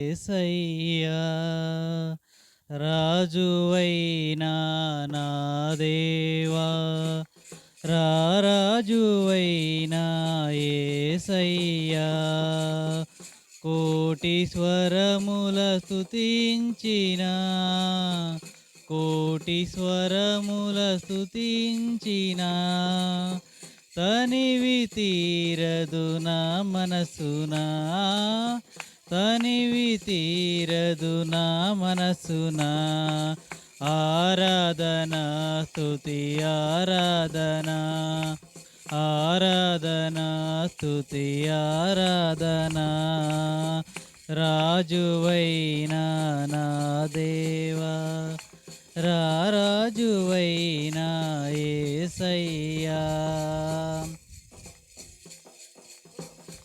యేసయ్యా రాజువైనా నా దేవా రారాజువైనా యేసయ్యా కోటి స్వరముల స్తుతించిన కోటి స్వరముల స్తుతించిన తనివి తీరదు నా మనసునా తనివి తీరదు నా మనసునా ఆరాధన స్తుతి ఆరాధన ఆరాధన స్తుతి ఆరాధన రాజువైనా నా దేవా రాజువైనా యేసయ్యా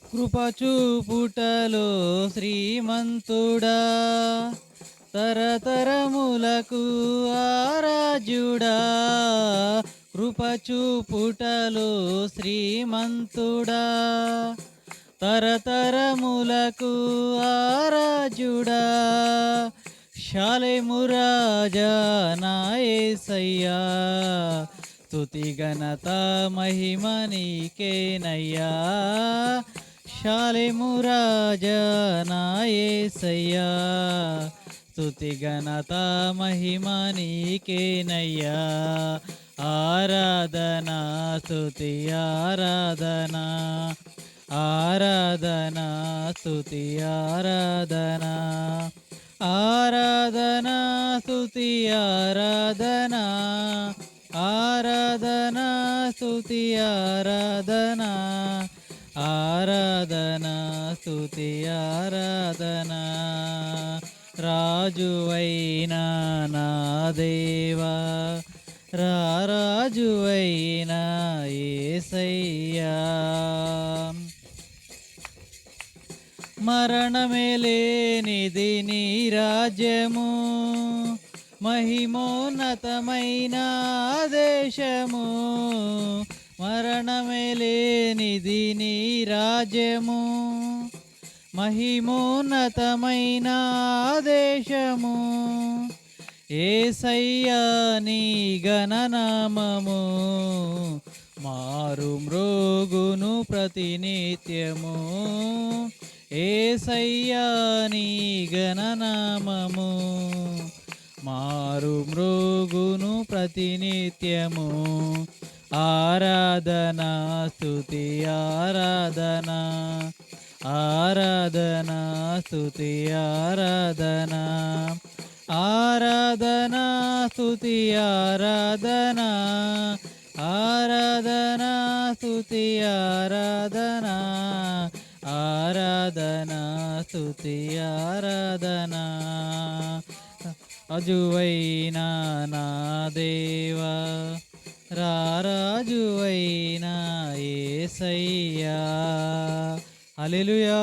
కృపచూపుటలో శ్రీమంతుడా తరతరములకు ఆరాధ్యుడా కృపచూపుటలో శ్రీమంతుడా తరతరములకు ఆరాధ్యుడా షాలెము రాజా నా యేసయ్యా స్తుతి ఘనత మహిమ నీకేనయ్యా షాలెము రాజా నా యేసయ్యా స్తుతి ఘనత మహిమ నీకేనయ్యా ఆరాధన స్తుతి ఆరాధన ఆరాధన స్తుతి ఆరాధన ఆరాధన స్తుతి ఆరాధన ఆరాధన స్తుతి ఆరాధన ఆరాధన స్తుతి ఆరాధన రాజువైనా నా దేవా రాజువైనా యేసయ్యా మరణమే లేనిది నీ రాజ్యము మహిమోన్నతమైన దేశము మరణమే లేనిది నీ రాజ్యము మహిమోన్నతమైన దేశము యేసయ్యా నీ ఘననామము మారు మ్రోగును ప్రతినిత్యము యేసయ్యా నీ ఘననామము మారు మ్రోగును ప్రతినిత్యము ఆరాధన స్తుతి ఆరాధన ఆరాధన స్తుతి ఆరాధన ఆరాధన స్తుతి ఆరాధన ఆరాధన స్తుతి ఆరాధన ఆరాధన స్తుతి ఆరాధన రాజువైనా నా దేవా రాజువైనా యేసయ్యా హల్లెలూయా.